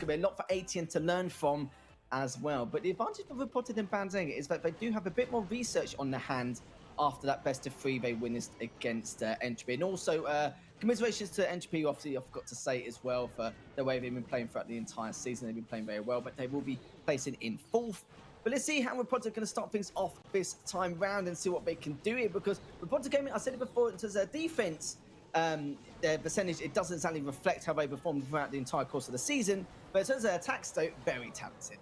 going to be a lot for ATN to learn from as well. But the advantage for Repotted and Badzinger is that they do have a bit more research on the hand after that best of 3 they witnessed against Entropy. And also, commiserations to Entropy, obviously, I forgot to say as well, for the way they've been playing throughout the entire season. They've been playing very well, but they will be placing in 4th. But let's see how Repotted are going to start things off this time round and see what they can do here, because Repotted Gaming, I said it before, in terms of their defense, their percentage, it doesn't exactly reflect how they performed throughout the entire course of the season, but in terms of their attacks, though, very talented.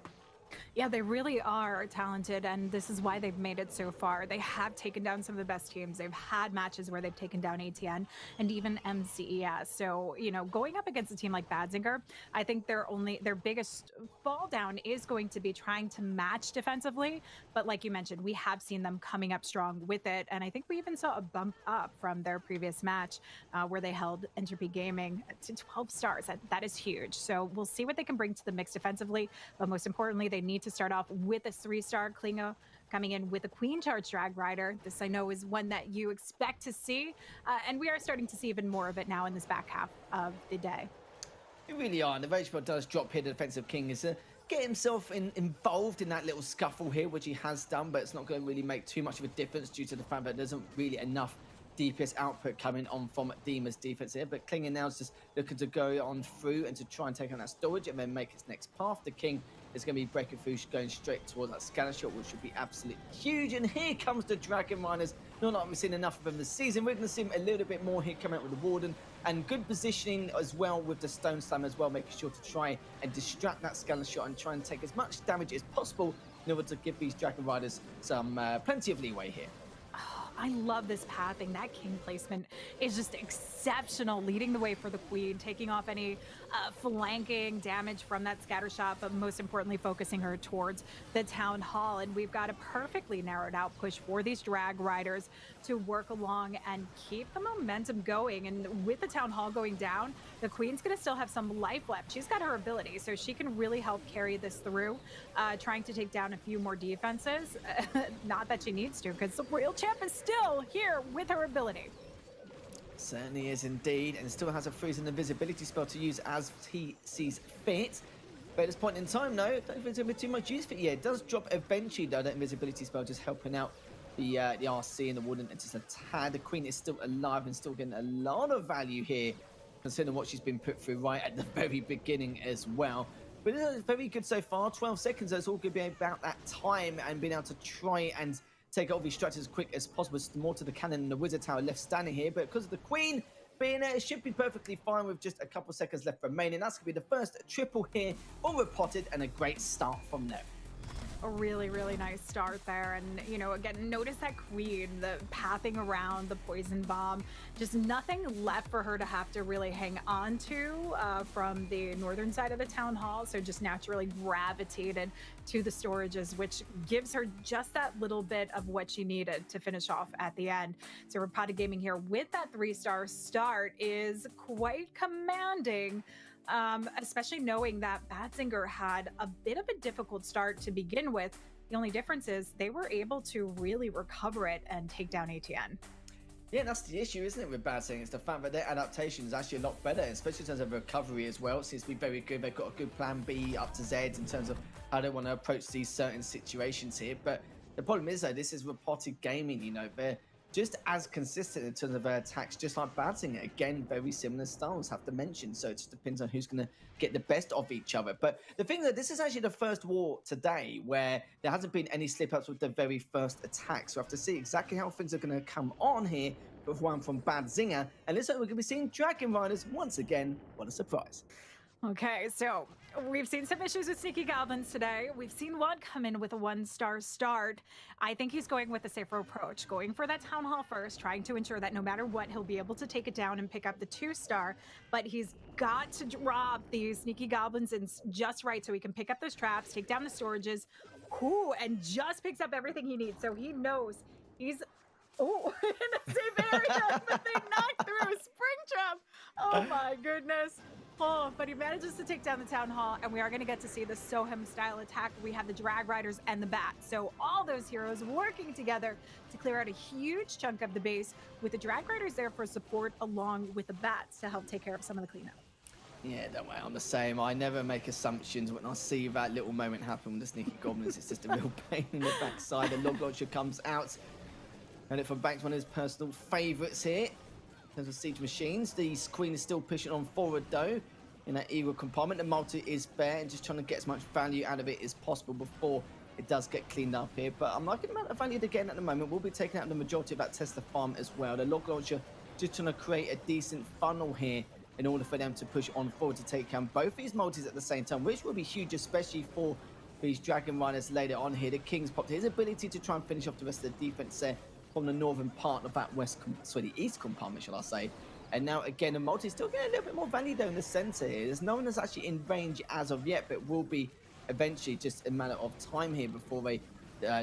Yeah, they really are talented, and this is why they've made it so far. They have taken down some of the best teams. They've had matches where they've taken down ATN and even MCES. So, you know, going up against a team like Badzinger, I think their biggest fall down is going to be trying to match defensively. But like you mentioned, we have seen them coming up strong with it, and I think we even saw a bump up from their previous match where they held Entropy Gaming to 12 stars. That is huge. So we'll see what they can bring to the mix defensively, but most importantly, they need to start off with a 3-star. Klingo coming in with a Queen Charge Drag Rider. This, I know, is one that you expect to see, and we are starting to see even more of it now in this back half of the day. You really are, and the Rage Bot does drop here. The defensive king is get himself involved in that little scuffle here, which he has done, but it's not going to really make too much of a difference due to the fact that there isn't really enough DPS output coming on from Dima's defense here. But Klinger now is just looking to go on through and to try and take on that storage and then make his next path. The king is going to be breaking through, going straight towards that scanner shot, which would be absolutely huge. And here comes the Dragon Miners. Not like we've seen enough of them this season. We're going to see him a little bit more here coming out with the Warden, and good positioning as well with the Stone Slam as well, making sure to try and distract that scanner shot and try and take as much damage as possible in order to give these Dragon Riders some plenty of leeway here. Oh, I love this pathing. That king placement is just exceptional, leading the way for the queen, taking off any flanking damage from that scatter shot, but most importantly, focusing her towards the town hall. And we've got a perfectly narrowed out push for these drag riders to work along and keep the momentum going. And with the town hall going down, the queen's going to still have some life left. She's got her ability, so she can really help carry this through, trying to take down a few more defenses. Not that she needs to, because the real champ is still here with her ability. Certainly is indeed, and still has a freezing invisibility spell to use as he sees fit. But at this point in time, though, don't think there's going to be too much use for it yet. It does drop eventually, though, that invisibility spell, just helping out the RC and the Warden and just a tad. The Queen is still alive and still getting a lot of value here, considering what she's been put through right at the very beginning as well. But it's very good so far. 12 seconds, that's all going to be about that time and being able to try and take all these structures as quick as possible. It's more to the cannon and the wizard tower left standing here, but because of the queen being there, it should be perfectly fine with just a couple seconds left remaining. That's going to be the first triple here on Repotted, and a great start from them. A really, really nice start there. And, you know, again, notice that queen, the pathing around, the poison bomb, just nothing left for her to have to really hang on to from the northern side of the town hall. So just naturally gravitated to the storages, which gives her just that little bit of what she needed to finish off at the end. So Repotted Gaming here with that 3-star start is quite commanding. Especially knowing that Badzinger had a bit of a difficult start to begin with. The only difference is they were able to really recover it and take down ATN. Yeah, that's the issue, isn't it, with Badzinger? It's the fact that their adaptation is actually a lot better, especially in terms of recovery as well. It seems to be very good. They've got a good plan B up to Z in terms of how they want to approach these certain situations here. But the problem is, though, this is Repotted Gaming, you know, they're just as consistent in terms of their attacks, just like Badzinger. Again, very similar styles, have to mention. So it just depends on who's going to get the best of each other. But the thing that this is actually the first war today where there hasn't been any slip-ups with the very first attack. So we have to see exactly how things are going to come on here with one from Badzinger. And looks like we're going to be seeing Dragon Riders once again. What a surprise. Okay, so we've seen some issues with Sneaky Goblins today. We've seen one come in with a 1-star start. I think he's going with a safer approach, going for that Town Hall first, trying to ensure that no matter what, he'll be able to take it down and pick up the 2-star. But he's got to drop these Sneaky Goblins in just right so he can pick up those traps, take down the storages, and just picks up everything he needs. So he knows he's in the same area, but they knocked through a spring trap. Oh my goodness. Oh, but he manages to take down the town hall, and we are going to get to see the Sohem style attack. We have the drag riders and the bats. So all those heroes working together to clear out a huge chunk of the base, with the drag riders there for support along with the bats to help take care of some of the cleanup. Yeah, don't worry, I'm the same. I never make assumptions when I see that little moment happen with the sneaky goblins. It's just a real pain in the backside. The log launcher comes out. And it from Banks, one of his personal favourites here. In terms of siege machines, the queen is still pushing on forward though. In that eagle compartment, the multi is fair and just trying to get as much value out of it as possible before it does get cleaned up here. But I'm liking the amount of value they're getting at the moment. We'll be taking out the majority of that Tesla farm as well. The log launcher just trying to create a decent funnel here in order for them to push on forward to take down both these multis at the same time, which will be huge, especially for these Dragon Riders later on here. The King's popped his ability to try and finish off the rest of the defense there from the northern part of that the east compartment, shall I say. And now again, the multi still getting a little bit more value though in the center here. There's no one that's actually in range as of yet, but will be eventually, just a matter of time here before they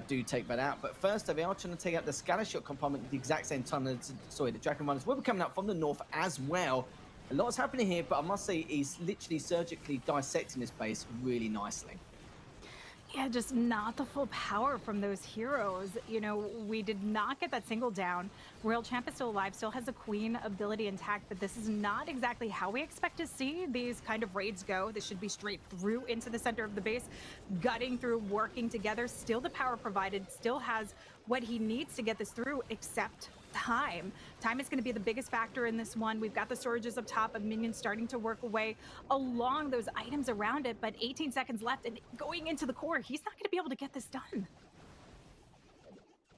do take that out. But first, they are trying to take out the scatter shot compartment at the exact same time. The Dragon Runners will be coming out from the north as well. A lot's happening here, but I must say he's literally surgically dissecting this base really nicely. Yeah, just not the full power from those heroes. You know, we did not get that single down. Royal Champ is still alive, still has a queen ability intact, but this is not exactly how we expect to see these kind of raids go. This should be straight through into the center of the base, gutting through, working together. Still the power provided, still has what he needs to get this through, except time. Time is going to be the biggest factor in this one. We've got the storages up top of minions starting to work away along those items around it, but 18 seconds left and going into the core, he's not going to be able to get this done.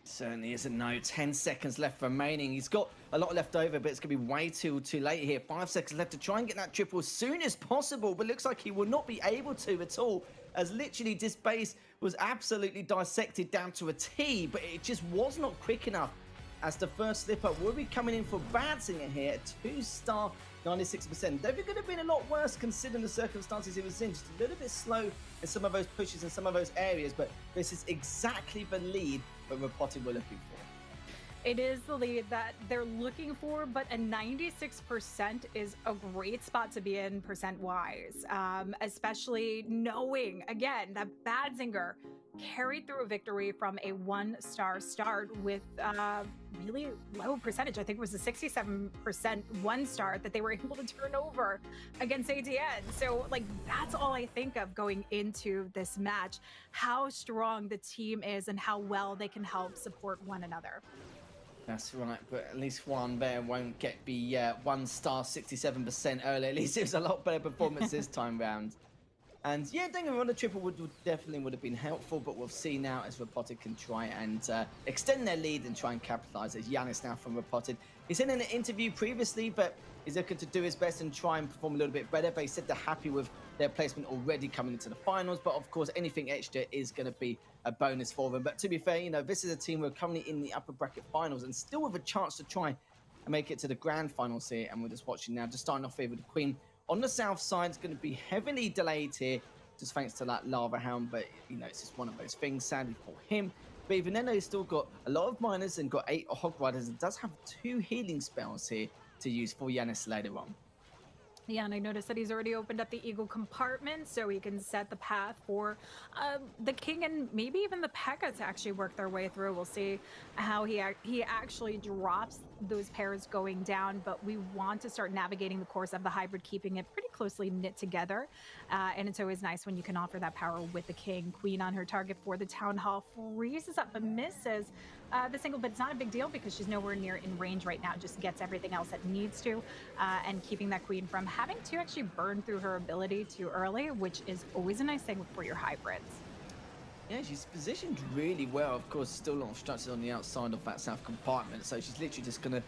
Certainly isn't. No, 10 seconds left remaining. He's got a lot left over, but it's going to be way too late here. 5 seconds left to try and get that triple as soon as possible, but looks like he will not be able to at all, as literally this base was absolutely dissected down to a T, but it just was not quick enough, as the first slip up will be coming in for Badzinger here, a 2-star, 96%. They could have been a lot worse considering the circumstances he was in. Just a little bit slow in some of those pushes in some of those areas, but this is exactly the lead that Repotted were looking for. It is the lead that they're looking for, but a 96% is a great spot to be in percent-wise, especially knowing, again, that Badzinger carried through a victory from a 1-star start with really low percentage. I think it was a 67% 1-star that they were able to turn over against ATN. So, like, that's all I think of going into this match, how strong the team is and how well they can help support one another. That's right, but at least one there won't get the 1-star 67% early. At least it was a lot better performance this time round. And yeah, doing a run of triple would definitely have been helpful, but we'll see now as Repotted can try and extend their lead and try and capitalize. As Giannis now from Repotted. He's in an interview previously, but he's looking to do his best and try and perform a little bit better. But he said they're happy with their placement already coming into the finals. But of course, anything extra is going to be a bonus for them. But to be fair, you know, this is a team who are currently in the upper bracket finals and still with a chance to try and make it to the grand finals here. And we're just watching now, just starting off here with the Queen. On the south side, it's going to be heavily delayed here, just thanks to that Lava Hound. But, you know, it's just one of those things, sadly for him. But even then, he's still got a lot of miners and got 8 Hog Riders and does have 2 healing spells here to use for Giannis later on. Yeah, and I noticed that he's already opened up the Eagle compartment so he can set the path for the King and maybe even the P.E.K.K.A to actually work their way through. We'll see how he actually drops those pairs going down, but we want to start navigating the course of the hybrid, keeping it pretty closely knit together. And it's always nice when you can offer that power with the King. Queen on her target for the Town Hall freezes up but misses the single, but it's not a big deal because she's nowhere near in range right now, just gets everything else that needs to, and keeping that Queen from having to actually burn through her ability too early, which is always a nice thing for your hybrids. Yeah, she's positioned really well. Of course, still a lot of structures on the outside of that south compartment, so she's literally just going to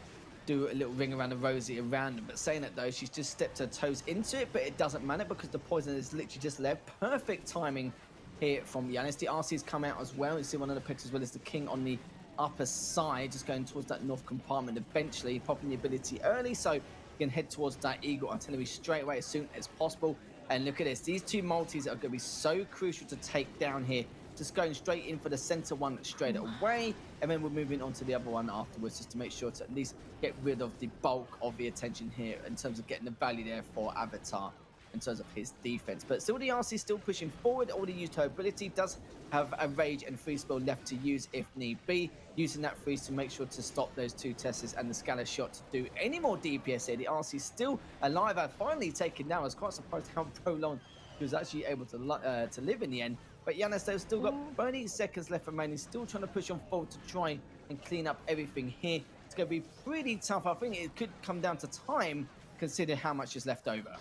do a little ring around the rosy around them. But saying that though, she's just stepped her toes into it, but it doesn't matter because the poison is literally just left. Perfect timing here from Giannis. The RC's come out as well. You see one of the picks as well as the King on the upper side, just going towards that north compartment, eventually popping the ability early, so you can head towards that Eagle artillery straight away as soon as possible. And look at this, these 2 multis are going to be so crucial to take down here. Just going straight in for the center one straight away, and then we're moving on to the other one afterwards, just to make sure to at least get rid of the bulk of the attention here in terms of getting the value there for Avatar. in terms of his defense. But still, the RC still pushing forward. Already used her ability, does have a rage and freeze spell left to use if need be, using that freeze to make sure to stop those two Teslas and the scatter shot to do any more DPS here. The RC still alive and finally taken down. I was quite surprised how prolonged he was actually able to live in the end. But Giannis, they've still got 30 seconds left remaining, still trying to push on forward to try and clean up everything here. It's going to be pretty tough. I think it could come down to time, consider how much is left over.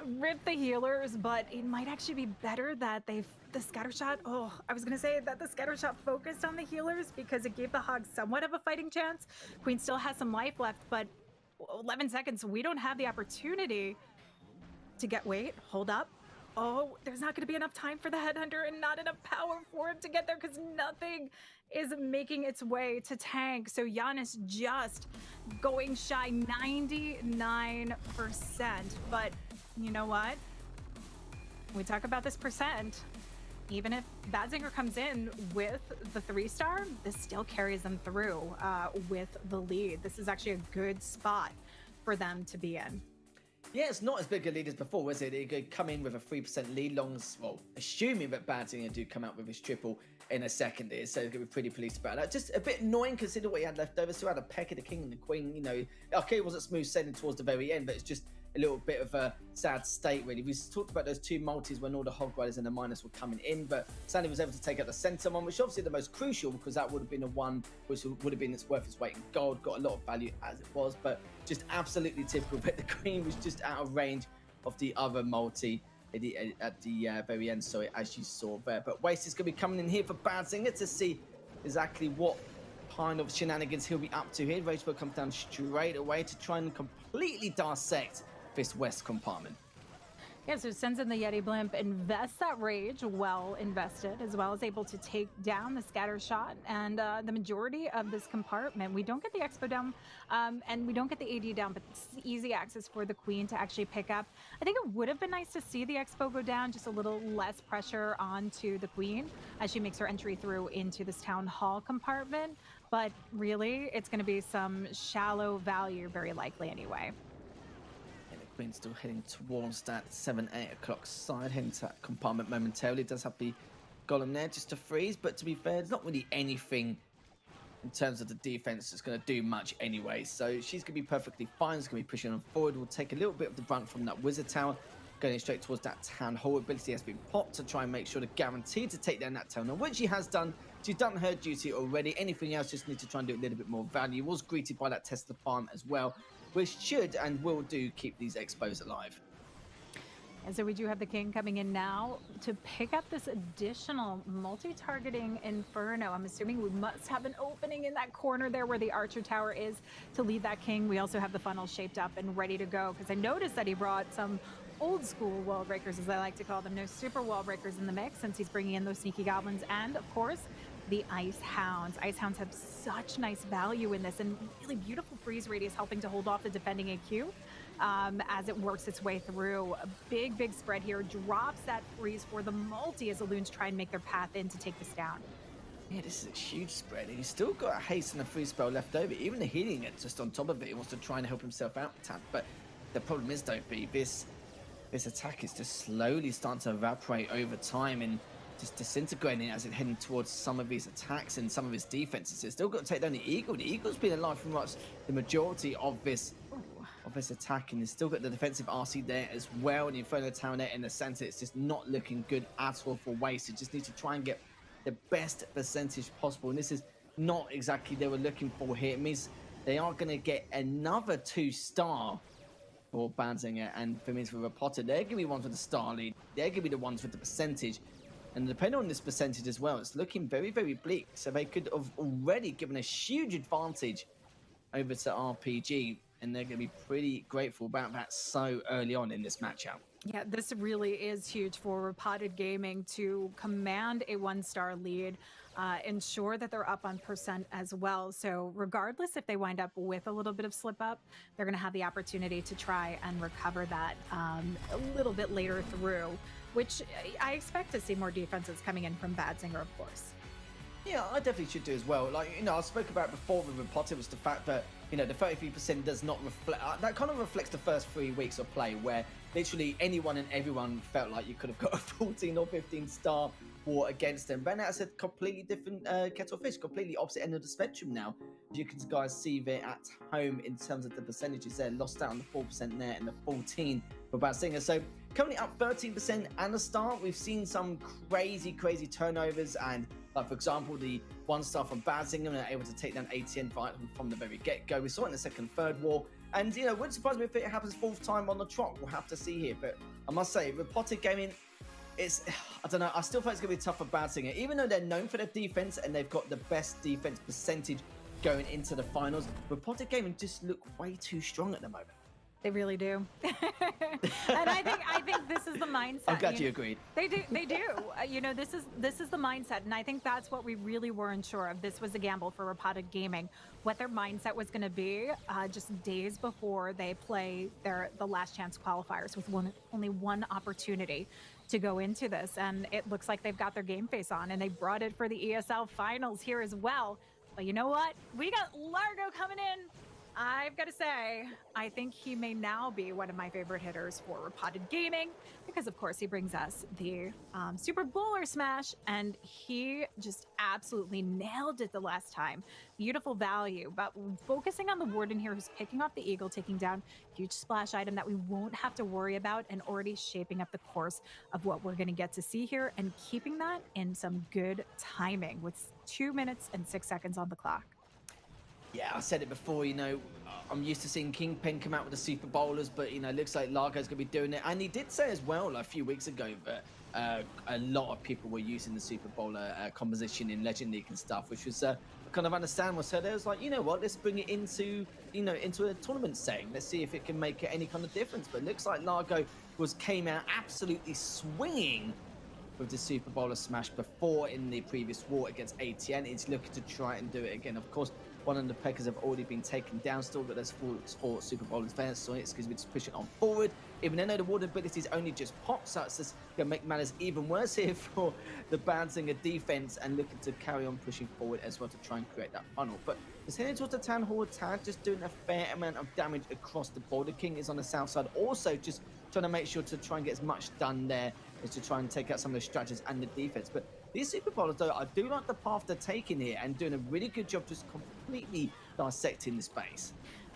Rip the healers, but it might actually be better that the scatter shot. Oh, I was gonna say that the scatter shot focused on the healers because it gave the Hogs somewhat of a fighting chance. Queen still has some life left, but 11 seconds. We don't have the opportunity to get. Wait, hold up. Oh, there's not going to be enough time for the Headhunter and not enough power for him to get there because nothing is making its way to tank. So Giannis just going shy 99%. But you know what? We talk about this percent. Even if Badzinger comes in with the 3-star, this still carries them through with the lead. This is actually a good spot for them to be in. Yeah, it's not as big a lead as before, is it? It could come in with a 3% lead, assuming that Badzinger do come out with his triple in a second here, so he's going to be pretty pleased about that. Just a bit annoying considering what he had left over. So had a peck of the king and the queen, you know. Okay, it wasn't smooth sailing towards the very end, but it's just a little bit of a sad state, really. We talked about those two multis when all the Hog Riders and the Miners were coming in, but Sandy was able to take out the center one, which obviously the most crucial because that would have been the one which would have been its worth its weight in gold, got a lot of value as it was, but just absolutely typical. But the Queen was just out of range of the other multi at the very end, so as you saw there. But Waste is going to be coming in here for Badzinger to see exactly what kind of shenanigans he'll be up to here. Ragebook comes down straight away to try and completely dissect this west compartment. Yeah, so sends in the Yeti Blimp, invests that rage, well invested, as well as able to take down the scatter shot. And the majority of this compartment, we don't get the Expo down, and we don't get the AD down, but it's easy access for the Queen to actually pick up. I think it would have been nice to see the Expo go down, just a little less pressure onto the Queen as she makes her entry through into this Town Hall compartment. But really, it's going to be some shallow value, very likely anyway. Queen still heading towards that 7-8 o'clock side, heading to that compartment momentarily. Does have the golem there just to freeze, but to be fair, there's not really anything in terms of the defense that's going to do much anyway. So she's going to be perfectly fine. She's going to be pushing on forward. We'll take a little bit of the brunt from that wizard tower, going straight towards that town hall. Ability has been popped to try and make sure to guarantee to take down that town hall, which she has done. She's done her duty already. Anything else, just need to try and do a little bit more value. Was greeted by that Tesla farm as well, which should and will do keep these expos alive. And so we do have the King coming in now to pick up this additional multi-targeting Inferno. I'm assuming we must have an opening in that corner there where the Archer Tower is to lead that King. We also have the funnel shaped up and ready to go because I noticed that he brought some old school wall breakers, as I like to call them. No super wall breakers in the mix since he's bringing in those sneaky goblins and, of course, the Ice Hounds. Ice Hounds have such nice value in this and really beautiful freeze radius helping to hold off the defending AQ as it works its way through. A big spread here. Drops that freeze for the multi as the Loons try and make their path in to take this down. Yeah, this is a huge spread. He's still got a haste and a freeze spell left over. Even the healing it just on top of it. He wants to try and help himself out a tad. But the problem is, Dopey, this attack is just slowly starting to evaporate over time and just disintegrating as it heading towards some of his attacks and some of his defenses. It's still got to take down the Eagle. The Eagle's been alive for much the majority of this attack, and it's still got the defensive RC there as well. And the Inferno Tower there in the center, it's just not looking good at all for Waste. You just need to try and get the best percentage possible, and this is not exactly they were looking for here. It means they are going to get another 2-star for Badzinger, and for me, for Repotted, they're going to be ones with the star lead. They're going to be the ones with the percentage. And depending on this percentage as well, it's looking very bleak. So they could have already given a huge advantage over to RPG, and they're going to be pretty grateful about that so early on in this matchup. Yeah, this really is huge for Repotted Gaming to command a 1-star lead, ensure that they're up on percent as well. So regardless if they wind up with a little bit of slip up, they're going to have the opportunity to try and recover that a little bit later through, which I expect to see more defenses coming in from Badzinger, of course. Yeah, I definitely should do as well. Like, I spoke about before with Repotted was the fact that, the 33% does not reflect, that kind of reflects the first 3 weeks of play where literally anyone and everyone felt like you could have got a 14 or 15 star war against them. But that's a completely different kettle of fish, completely opposite end of the spectrum now. You can guys see there at home in terms of the percentages there, lost out on the 4% there and the 14 for Badzinger. So currently up 13% and a start. We've seen some crazy turnovers, and like for example, the 1-star from Badzinger and able to take down ATN from the very get-go. We saw it in the second, third war. And, you know, wouldn't surprise me if it happens 4th time on the trot. We'll have to see here. But I must say, Repotted Gaming, I don't know, I still think it's going to be tough for Badzinger. Even though they're known for their defense and they've got the best defense percentage going into the finals, Repotted Gaming just look way too strong at the moment. They really do. And I think this is the mindset. I'm glad you agreed. They do. You know, this is the mindset, and I think that's what we really weren't sure of. This was a gamble for Repotted Gaming, what their mindset was going to be just days before they play the last chance qualifiers with only one opportunity to go into this, and it looks like they've got their game face on, and they brought it for the ESL finals here as well. But you know what? We got Largo coming in. I've got to say, I think he may now be one of my favorite hitters for Repotted Gaming because, of course, he brings us the Super Bowler Smash, and he just absolutely nailed it the last time. Beautiful value, but focusing on the Warden here who's picking off the Eagle, taking down huge splash item that we won't have to worry about, and already shaping up the course of what we're going to get to see here, and keeping that in some good timing with 2 minutes and 6 seconds on the clock. Yeah, I said it before, you know, I'm used to seeing Kingpin come out with the Super Bowlers, but, you know, it looks like Largo's going to be doing it. And he did say as well, like, a few weeks ago, that a lot of people were using the Super Bowler composition in Legend League and stuff, which was kind of understandable. So they was like, you know what, let's bring it into, you know, into a tournament setting. Let's see if it can make any kind of difference. But it looks like Largo came out absolutely swinging with the Super Bowler Smash before in the previous war against ATN. It's looking to try and do it again. Of course, one of the Peckers have already been taken down. Still got those 4 Super Bowlers there, so it's because we just push it on forward. Even though the Warden abilities only just popped, so it's just going to make matters even worse here for the Badzinger defense, and looking to carry on pushing forward as well to try and create that funnel. But it's heading towards the Town Hall attack, just doing a fair amount of damage across the board. The King is on the south side, also just trying to make sure to try and get as much done there is to try and take out some of the strategies and the defense. But these Super Bowlers, though, I do like the path they're taking here and doing a really good job just completely dissecting the space.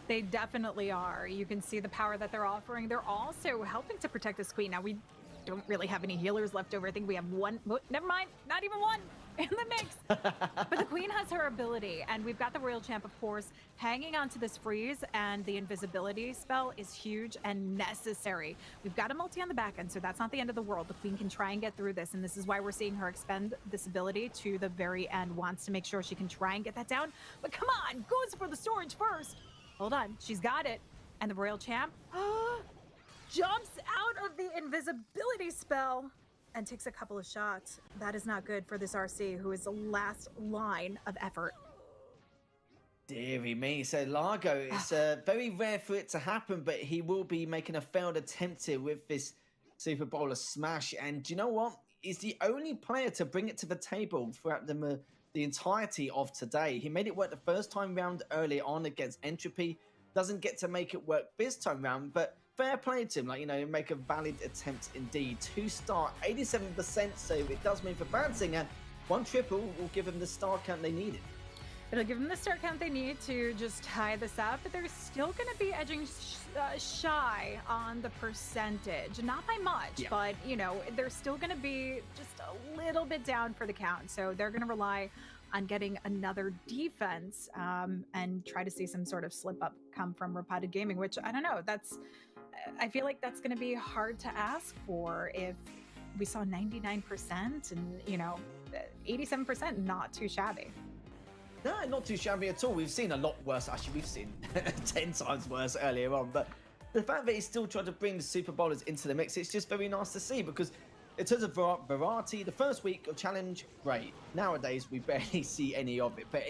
They definitely are. You can see the power that they're offering. They're also helping to protect this queen. Now, we don't really have any healers left over. I think we have one. Never mind, not even one in the mix. But the queen has her ability, and we've got the Royal Champ, of course, hanging on to this freeze, and the invisibility spell is huge and necessary. We've got a multi on the back end, so that's not the end of the world. The queen can try and get through this, and this is why we're seeing her expend this ability to the very end. Wants to make sure she can try and get that down, but come on, goes for the storage first. Hold on, she's got it. And the Royal Champ jumps out of the invisibility spell and takes a couple of shots. That is not good for this RC, who is the last line of effort. Deary me. So Largo, it's very rare for it to happen, but he will be making a failed attempt here with this Super Bowler Smash. And do you know what? He's the only player to bring it to the table throughout the entirety of today. He made it work the first time round early on against Entropy. Doesn't get to make it work this time round, but fair play to him. Like, you know, make a valid attempt indeed. 2-star, 87%, so it does mean for Badzinger, 1 triple will give him the star count they needed. It'll give them the star count they need to just tie this up, but they're still going to be edging shy on the percentage. Not by much, but, you know, they're still going to be just a little bit down for the count. So they're going to rely on getting another defense and try to see some sort of slip up come from Repotted Gaming, which I don't know. I feel like that's going to be hard to ask for if we saw 99% and, you know, 87%, not too shabby. No, not too shabby at all. We've seen a lot worse. Actually, we've seen 10 times worse earlier on. But the fact that he's still trying to bring the Super Bowlers into the mix, it's just very nice to see, because in terms of variety, the first week of Challenge, great. Nowadays, we barely see any of it, but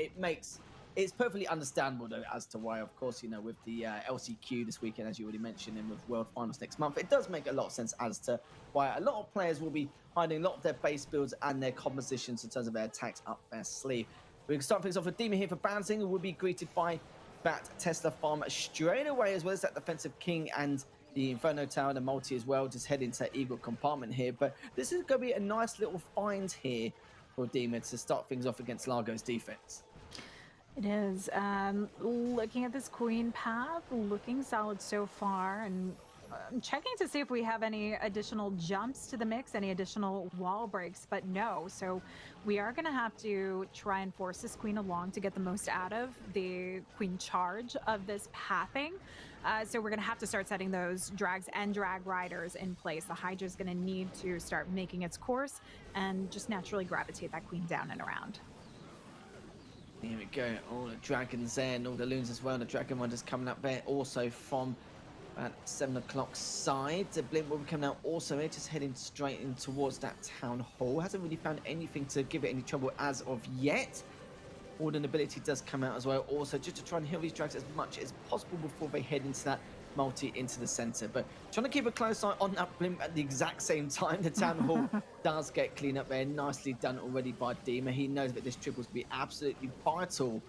it's perfectly understandable, though, as to why, of course, you know, with the LCQ this weekend, as you already mentioned, and with World Finals next month, it does make a lot of sense as to why a lot of players will be hiding a lot of their base builds and their compositions in terms of their attacks up their sleeve. We can start things off with Dima here for Badzinger, will be greeted by that Tesla farm straight away, as well as that defensive king, and the Inferno Tower, the multi as well, just head into that Eagle compartment here. But this is going to be a nice little find here for Dima to start things off against Largo's defense. It is. Looking at this queen path, looking solid so far, and checking to see if we have any additional jumps to the mix, any additional wall breaks, but no. So we are going to have to try and force this queen along to get the most out of the queen charge of this pathing. So we're going to have to start setting those drags and drag riders in place. The Hydra is going to need to start making its course and just naturally gravitate that queen down and around. Here we go, all the dragons there and all the loons as well. The dragon one just coming up there also from about 7 o'clock side. The blimp will be coming out also here, just heading straight in towards that town hall. Hasn't really found anything to give it any trouble as of yet. Warden ability does come out as well, also just to try and heal these drags as much as possible before they head into that multi into the center. But trying to keep a close eye on that blimp at the exact same time. The town hall does get cleaned up there, nicely done already by Dima. He knows that this triple will be absolutely vital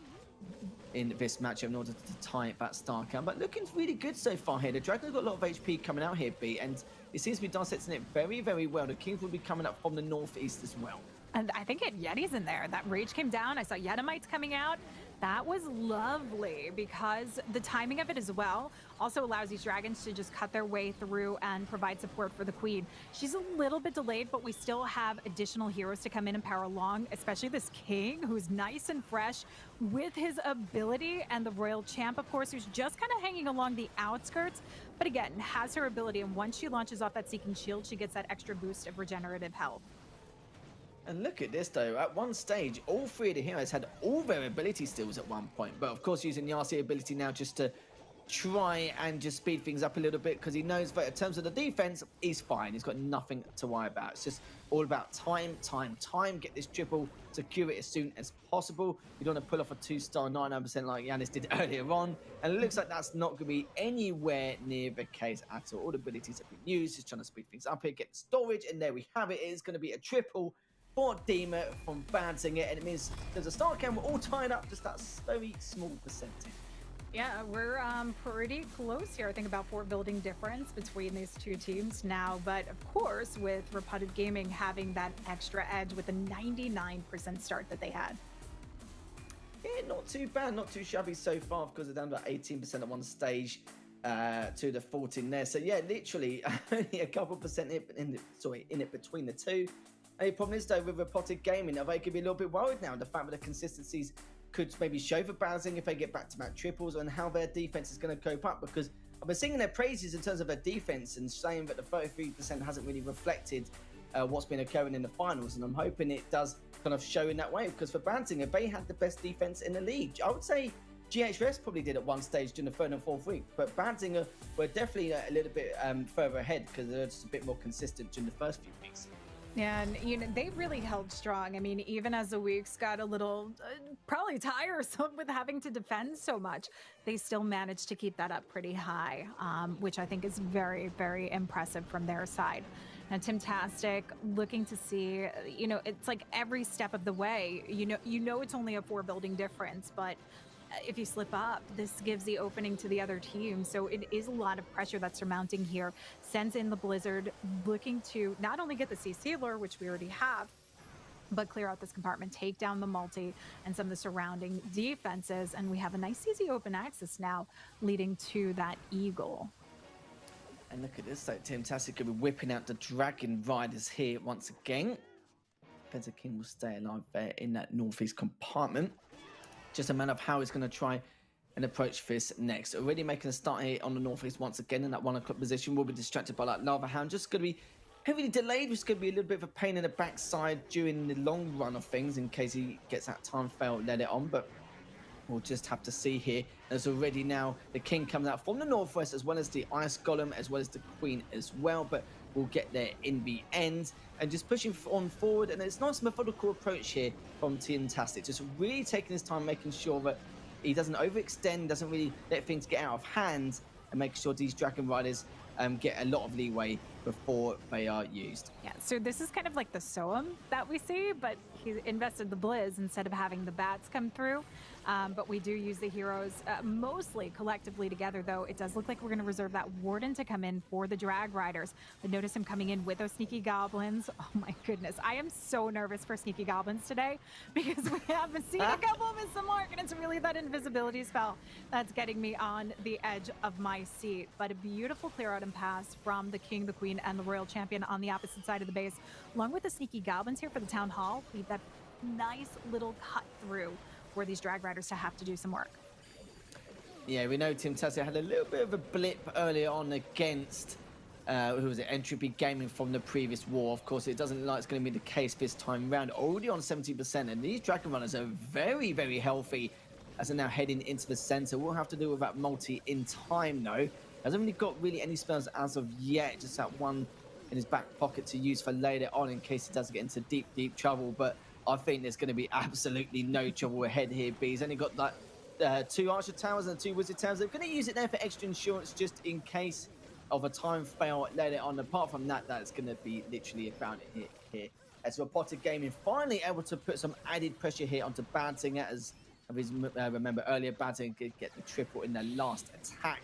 in this matchup in order to tie that star count. But looking really good so far here. The Dragon's got a lot of HP coming out here, B, and it seems to be dissecting it very, very well. The Kings will be coming up from the northeast as well. And I think it Yeti's in there. That rage came down. I saw Yetimites coming out. That was lovely because the timing of it as well also allows these dragons to just cut their way through and provide support for the queen. She's a little bit delayed, but we still have additional heroes to come in and power along, especially this king who's nice and fresh with his ability, and the royal champ, of course, who's just kind of hanging along the outskirts, but again, has her ability. And once she launches off that Seeking Shield, she gets that extra boost of regenerative health. And look at this though, at one stage, all three of the heroes had all their ability steals at one point. But of course, using the RC ability now just to try and just speed things up a little bit, because he knows that in terms of the defense, he's fine. He's got nothing to worry about. It's just all about time. Get this triple, secure it as soon as possible. You don't want to pull off a 2-star 99% like Yanis did earlier on. And it looks like that's not going to be anywhere near the case at all. All the abilities have been used, just trying to speed things up here, get storage, and there we have it. It is going to be a triple for Dima from Badzinger, and it means there's a star count. We're all tied up, just that very small percentage. Yeah, we're pretty close here. I think about 4 building difference between these two teams now. But of course, with Repotted Gaming having that extra edge with the 99% start that they had. Yeah, not too bad, not too shabby so far, because they're down about 18% at one stage to the 14 there. So yeah, literally only a couple percent in it between the two. The problem is though with Repotted Gaming, they could be a little bit worried now. The fact that the consistencies could maybe show for Badzinger if they get back-to-back triples, and how their defense is going to cope up, because I've been singing their praises in terms of their defense and saying that the 33% hasn't really reflected what's been occurring in the finals, and I'm hoping it does kind of show in that way, because for Badzinger, they had the best defense in the league. I would say GHS probably did at one stage during the third and fourth week, but Badzinger were definitely a little bit further ahead because they're just a bit more consistent during the first few weeks. Yeah, and you know, they really held strong. I mean, even as the weeks got a little probably tiresome with having to defend so much, they still managed to keep that up pretty high, which I think is very, very impressive from their side. Now, Tintastic looking to see, you know, it's like every step of the way, you know it's only a 4 building difference, but if you slip up, this gives the opening to the other team. So it is a lot of pressure that's surmounting here. Sends in the Blizzard, looking to not only get the C Sealer, which we already have, but clear out this compartment, take down the multi and some of the surrounding defenses. And we have a nice easy open access now leading to that Eagle. And look at this, though. Tintastic could be whipping out the Dragon Riders here once again. Spencer King will stay alive there in that northeast compartment. Just a matter of how he's going to try and approach this next. Already making a start here on the northeast once again in that 1 o'clock position. Will be distracted by that Lava Hound. Just going to be heavily delayed, which is going to be a little bit of a pain in the backside during the long run of things in case he gets that time fail, let it on. But we'll just have to see here. There's already now the King coming out from the northwest, as well as the Ice Golem, as well as the Queen as well. But we'll get there in the end. And just pushing on forward. And it's a nice methodical approach here from Tintastic. Just really taking his time, making sure that he doesn't overextend, doesn't really let things get out of hand, and making sure these Dragon Riders get a lot of leeway before they are used. Yeah, so this is kind of like the Soam that we see, but he invested the Blizz instead of having the bats come through. But we do use the heroes mostly collectively together, though. It does look like we're going to reserve that Warden to come in for the Drag Riders. But notice him coming in with those Sneaky Goblins. Oh my goodness. I am so nervous for Sneaky Goblins today because we haven't seen a couple miss the mark, and it's really that invisibility spell that's getting me on the edge of my seat. But a beautiful clear out and pass from the King, the Queen, and the Royal Champion on the opposite side of the base, along with the Sneaky Goblins here for the Town Hall. Leave that nice little cut through for these Drag Riders to have to do some work. Yeah, we know Tintastic had a little bit of a blip earlier on against, who was it, Entropy Gaming from the previous war. Of course, it doesn't look like it's going to be the case this time round. Already on 70%, and these Dragon Runners are very, very healthy as they're now heading into the center. We'll have to deal with that multi in time, though. Hasn't really got any spells as of yet, just that one in his back pocket to use for later on in case he does get into deep, deep trouble. But I think there's going to be absolutely no trouble ahead here, B. He's only got that 2 Archer Towers and 2 Wizard Towers. They're going to use it there for extra insurance just in case of a time fail later on. Apart from that, that's going to be literally about it here. As Repotted Gaming finally able to put some added pressure here onto Badzinger, as remember earlier, Badzinger could get the triple in their last attack.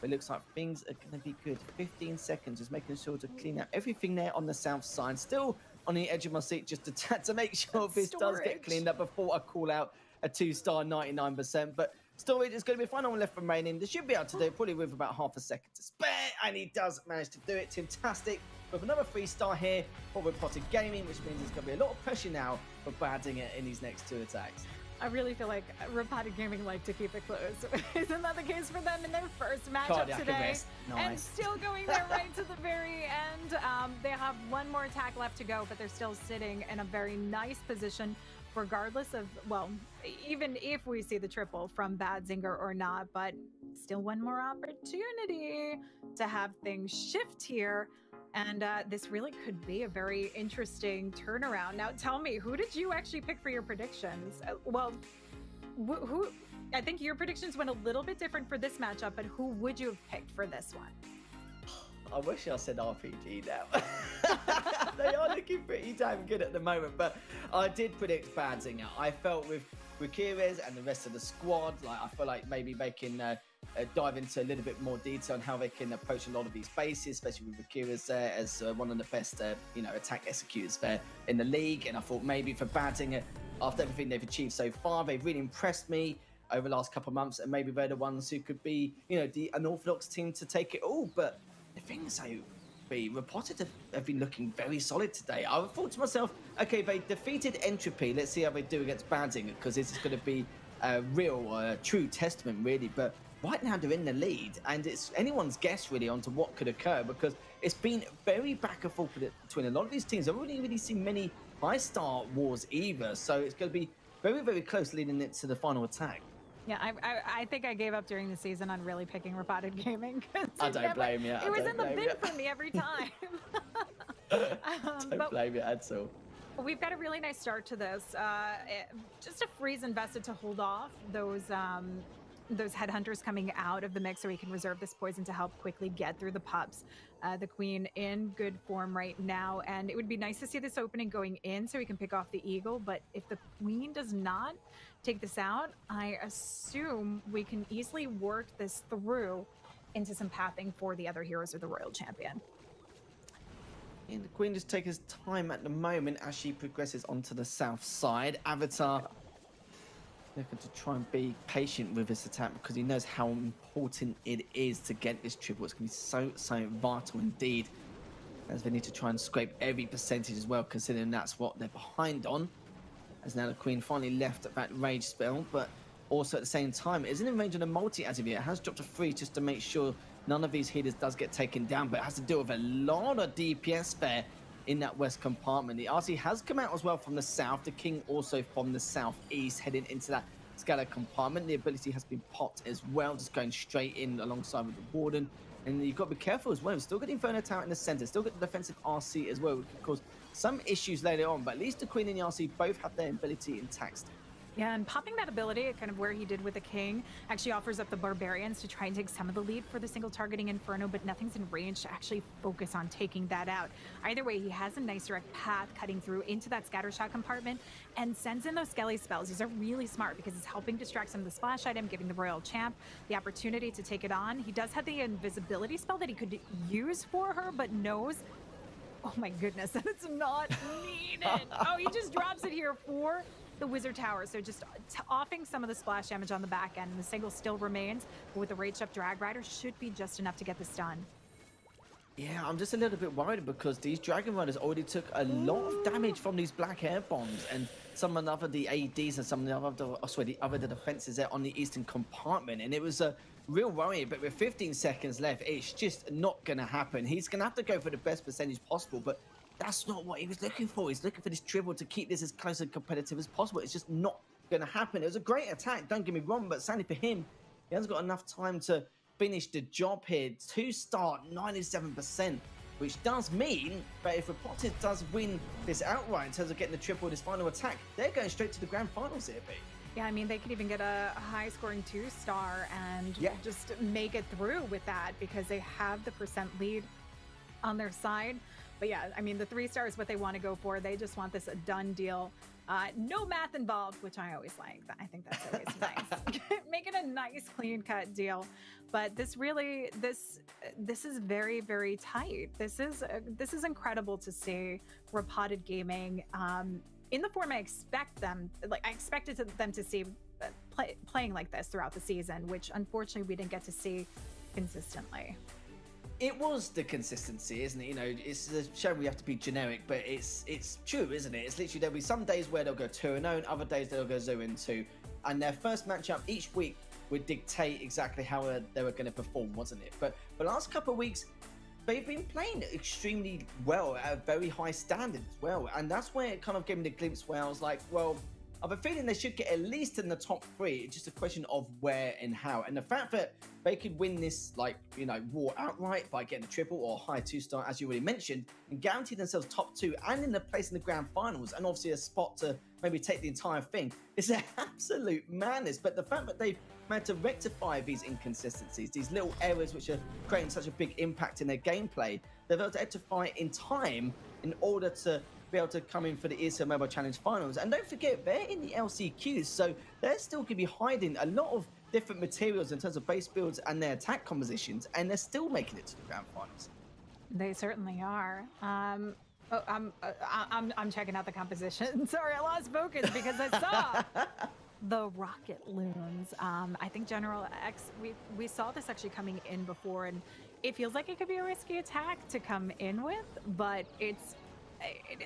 But it looks like things are going to be good. 15 seconds, just making sure to clean out everything there on the south side. Still on the edge of my seat just to make sure this does get cleaned up before I call out a 2-star 99%. But storage is going to be final one left remaining. They should be able to do it probably with about half a second to spare, and he does manage to do it. Tintastic with another 3-star here for Repotted Gaming, which means there's going to be a lot of pressure now for Badzinger in these next 2 attacks. I really feel like Repotted Gaming like to keep it close. Isn't that the case for them in their first matchup Cardiac today? arrest. Nice. And still going there right to the very end. They have one more attack left to go, but they're still sitting in a very nice position, regardless of, well, even if we see the triple from Badzinger or not, but still one more opportunity to have things shift here. And this really could be a very interesting turnaround. Now, tell me, who did you actually pick for your predictions? Well, who? I think your predictions went a little bit different for this matchup, but who would you have picked for this one? I wish I said RPG now. They are looking pretty damn good at the moment, but I did predict Badzinger. I felt with Kires and the rest of the squad, like I feel like maybe they can dive into a little bit more detail on how they can approach a lot of these bases, especially with Kires there as one of the best, attack executors there in the league. And I thought maybe for Badzinger, after everything they've achieved so far, they've really impressed me over the last couple of months, and maybe they're the ones who could be, the unorthodox team to take it all. But the thing is, Repotted have been looking very solid today. I thought to myself, okay, they defeated Entropy. Let's see how they do against Badzinger, because this is going to be a real, true testament, really. But right now they're in the lead, and it's anyone's guess, really, onto what could occur, because it's been very back and forth between a lot of these teams. I haven't really seen many high-star wars either, so it's going to be very, very close leading it to the final attack. Yeah, I think I gave up during the season on really picking Repotted Gaming. I don't blame you. It was in the bin for me every time. Don't blame you at all. We've got a really nice start to this. Just a freeze invested to hold off those headhunters coming out of the mix, so we can reserve this poison to help quickly get through the pups. The Queen in good form right now, and it would be nice to see this opening going in so we can pick off the Eagle. But if the Queen does not take this out, I assume we can easily work this through into some pathing for the other heroes of the Royal Champion. And the Queen just takes his time at the moment as she progresses onto the south side. Avatar looking to try and be patient with this attack, because he knows how important it is to get this triple. It's going to be so vital indeed, as they need to try and scrape every percentage as well, considering that's what they're behind on. As now the Queen finally left that rage spell, but also at the same time, it isn't in range of the multi as of yet. It has dropped to 3 just to make sure none of these healers does get taken down, but it has to deal with a lot of DPS there in that west compartment. The RC has come out as well from the south, the King also from the southeast, heading into that scalar compartment. The ability has been popped as well, just going straight in alongside with the Warden. And you've got to be careful as well. We've still got Inferno Tower in the center, still got the defensive RC as well, which could cause some issues later on, but at least the Queen and the RC both have their ability intact. Yeah, and popping that ability, kind of where he did with the king, actually offers up the barbarians to try and take some of the lead for the single targeting inferno, but nothing's in range to actually focus on taking that out. Either way, he has a nice direct path cutting through into that scattershot compartment and sends in those skelly spells. These are really smart because it's helping distract some of the splash item, giving the royal champ the opportunity to take it on. He does have the invisibility spell that he could use for her, but knows, oh my goodness, that it's not needed. Oh, he just drops it here for the wizard tower. So just offing some of the splash damage on the back end. And the single still remains, but with the raged up drag rider should be just enough to get the stun. Yeah, I'm just a little bit worried because these Dragon Riders already took a lot of damage from these black air bombs, and some of the ADs and some of the other defenses there on the eastern compartment, and it was a real worry. But with 15 seconds left, it's just not going to happen. He's going to have to go for the best percentage possible, but that's not what he was looking for. He's looking for this triple to keep this as close and competitive as possible. It's just not going to happen. It was a great attack, don't get me wrong, but sadly for him, he hasn't got enough time to finish the job here. 2-star, 97%, which does mean that if Repotted does win this outright in terms of getting the triple this final attack, they're going straight to the grand finals here, B. Yeah, I mean, they could even get a high-scoring 2-star and just make it through with that because they have the percent lead on their side. But yeah, I mean, the 3-star is what they want to go for. They just want this a done deal. No math involved, which I always like. I think that's always nice. Make it a nice, clean-cut deal. But this really, this is very, very tight. This is incredible to see Repotted Gaming in the form I expect them. Like I expected them to see playing like this throughout the season, which unfortunately we didn't get to see consistently. It was the consistency, isn't it? You know, it's a show we have to be generic, but it's true, isn't it? It's literally there'll be some days where they'll go 2-0 and other days they'll go 0-2. And their first matchup each week would dictate exactly how they were going to perform, wasn't it? But the last couple of weeks, they've been playing extremely well at a very high standard as well. And that's where it kind of gave me the glimpse where I was like, well, I have a feeling they should get at least in the top 3. It's just a question of where and how. And the fact that they could win this, like, you know, war outright by getting a triple or high 2-star, as you already mentioned, and guarantee themselves top 2 and in the place in the grand finals, and obviously a spot to maybe take the entire thing, is an absolute madness. But the fact that they've managed to rectify these inconsistencies, these little errors which are creating such a big impact in their gameplay, they've able to rectify in time in order to be able to come in for the ESL Mobile Challenge Finals. And don't forget, they're in the LCQs, so they're still going to be hiding a lot of different materials in terms of base builds and their attack compositions, and they're still making it to the grand finals. They certainly are. I'm checking out the composition. Sorry, I lost focus because I saw the rocket loons. I think General X, we saw this actually coming in before, and it feels like it could be a risky attack to come in with, but it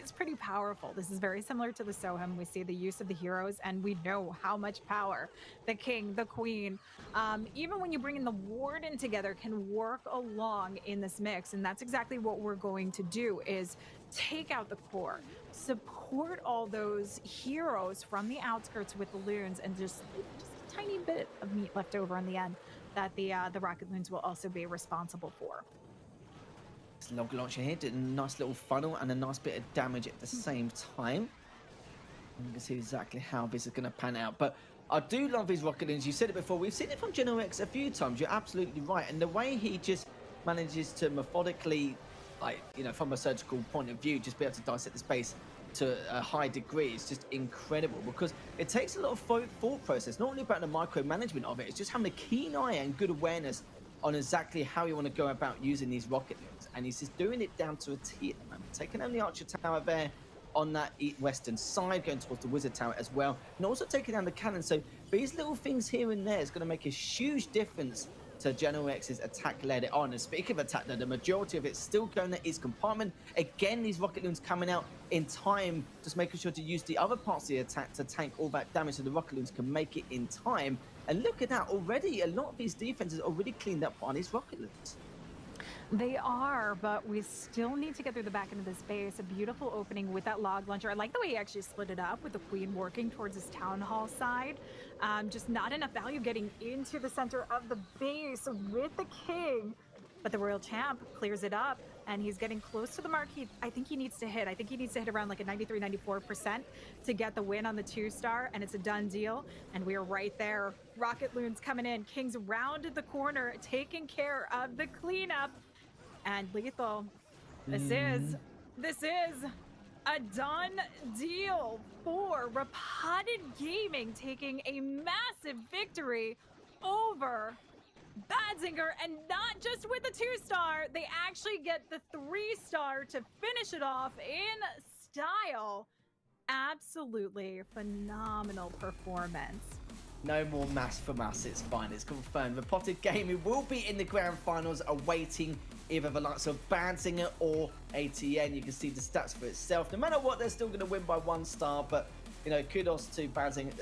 is pretty powerful. This is very similar to the Soham. We see the use of the heroes, and we know how much power the king, the queen, even when you bring in the warden together, can work along in this mix. And that's exactly what we're going to do, is take out the core, support all those heroes from the outskirts with the loons, and just a tiny bit of meat left over on the end that the rocket loons will also be responsible for. Log launcher here did a nice little funnel and a nice bit of damage at the same time. And you can see exactly how this is going to pan out. But I do love these rocket loons. You said it before. We've seen it from General X a few times. You're absolutely right. And the way he just manages to methodically, like, you know, from a surgical point of view, just be able to dissect the space to a high degree is just incredible, because it takes a lot of thought process, not only about the micromanagement of it, it's just having a keen eye and good awareness on exactly how you want to go about using these rocket loons. And he's just doing it down to a T at the moment. Taking down the Archer Tower there on that western side, going towards the Wizard Tower as well, and also taking down the cannon. So these little things here and there is going to make a huge difference to General X's attack later on. And speaking of attack, the majority of it's still going at his compartment. Again, these rocket loons coming out in time, just making sure to use the other parts of the attack to tank all that damage, so the rocket loons can make it in time. And look at that, already a lot of these defenses already cleaned up on his rocket loons. They are, but we still need to get through the back end of this base. A beautiful opening with that log launcher. I like the way he actually split it up with the queen working towards his town hall side. Just not enough value getting into the center of the base with the king. But the royal champ clears it up. and he's getting close to the mark. I think he needs to hit. I think he needs to hit around like a 93, 94% to get the win on the 2-star, and it's a done deal. And we are right there. Rocket Loon's coming in. King's rounded the corner, taking care of the cleanup. And Lethal, this is a done deal for Repotted Gaming, taking a massive victory over Badzinger, and not just with the 2-star, they actually get the 3-star to finish it off in style. Absolutely phenomenal performance. No more mass from us, it's fine, it's confirmed. Repotted Gaming will be in the grand finals, awaiting either the likes of Badzinger or ATN. You can see the stats for itself. No matter what, they're still going to win by 1 star, but you know, kudos to Badzinger,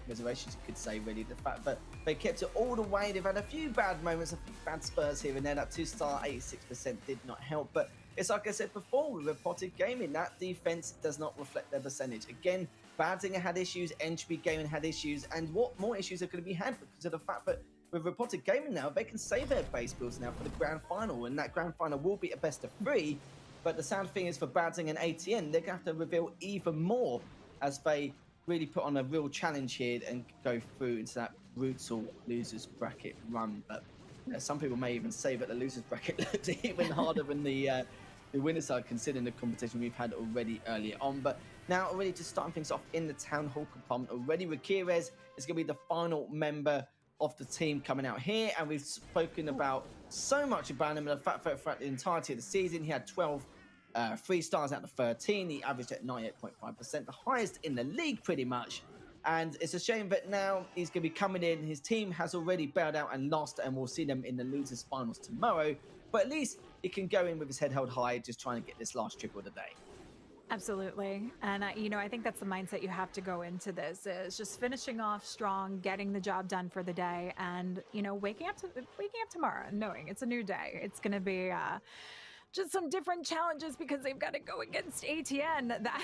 commiserations, you could say, really, the fact that they kept it all the way. They've had a few bad moments, a few bad spurs here and there. That 2-star, 86% did not help, but it's like I said before with Repotted Gaming, that defense does not reflect their percentage. Again, Badzinger had issues, Entropy Gaming had issues, and what more issues are going to be had because of the fact that with Repotted Gaming now, they can save their base builds now for the grand final, and that grand final will be a best of 3. But the sad thing is for Badzinger and ATN, they're going to have to reveal even more as they really put on a real challenge here and go through into that brutal losers bracket run. But you know, some people may even say that the losers bracket looks even harder than the winners side, considering the competition we've had already earlier on. But now already just starting things off in the Town Hall compartment already, Rakirez is going to be the final member of the team coming out here, and we've spoken about so much about him and the fact that throughout the entirety of the season he had 12 3-stars out of 13. He averaged at 98.5%, the highest in the league pretty much. And it's a shame that now he's going to be coming in. His team has already bailed out and lost, and we'll see them in the losers finals tomorrow. But at least he can go in with his head held high, just trying to get this last triple of the day. Absolutely. And, you know, I think that's the mindset you have to go into this, is just finishing off strong, getting the job done for the day, and, you know, waking up tomorrow knowing it's a new day. It's going to be just some different challenges because they've got to go against ATN. That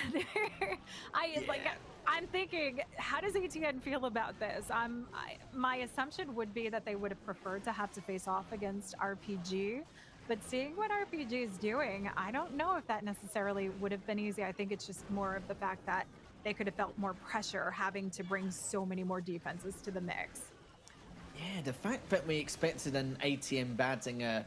I'm thinking, how does ATN feel about this? My assumption would be that they would have preferred to have to face off against RPG. But seeing what RPG is doing, I don't know if that necessarily would have been easy. I think it's just more of the fact that they could have felt more pressure having to bring so many more defenses to the mix. Yeah, the fact that we expected an ATM Badzinger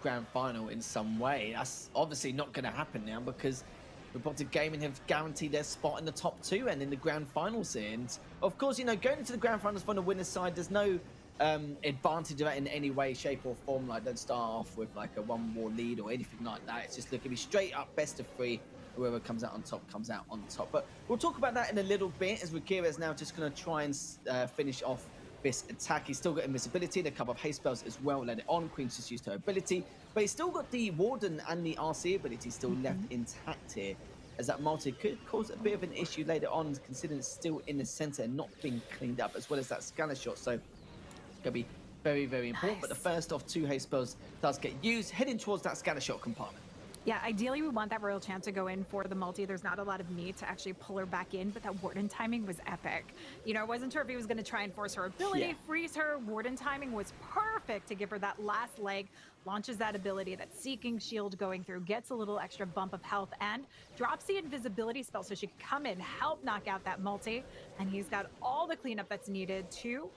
grand final in some way, that's obviously not going to happen now because Repotted Gaming have guaranteed their spot in the top 2 and in the grand finals here. And of course, you know, going into the grand finals from the winner's side, there's no advantage of that in any way, shape or form. Like, don't start off with like a 1-war lead or anything like that. It's just looking to be straight up best of 3. Whoever comes out on top comes out on top. But we'll talk about that in a little bit, as Rakira is now just going to try and finish off this attack. He's still got invisibility and a couple of haste spells as well. Let it on. Queen's just used her ability, but he's still got the Warden and the RC ability still left intact here, as that multi could cause a bit of an issue later on, considering it's still in the center and not being cleaned up, as well as that scanner shot. So it's going to be very, very important. But the first of 2 haste spells does get used, heading towards that scanner shot compartment. Yeah, ideally we want that Royal Champ to go in for the multi. There's not a lot of need to actually pull her back in, but that Warden timing was epic. You know, I wasn't sure if he was going to try and force her ability, freeze her. Warden timing was perfect to give her that last leg, launches that ability, that Seeking Shield going through, gets a little extra bump of health, and drops the invisibility spell so she can come in, help knock out that multi, and he's got all the cleanup that's needed to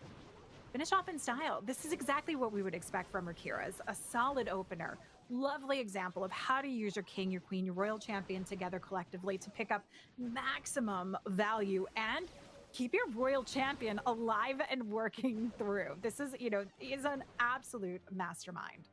finish off in style. This is exactly what we would expect from Rakira's, a solid opener. Lovely example of how to use your king, your queen, your royal champion together collectively to pick up maximum value and keep your royal champion alive and working through. This is, you know, is an absolute mastermind.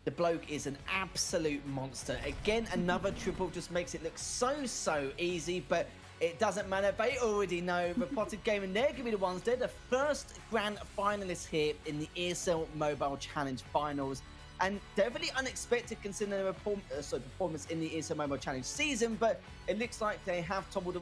The bloke is an absolute monster. Again, another triple just makes it look so easy, but it doesn't matter. They already know. Repotted Gaming, they're going to be the ones. They're the first grand finalists here in the ESL Mobile Challenge Finals. And definitely unexpected considering their performance in the ESL Mobile Challenge season, but it looks like they have toppled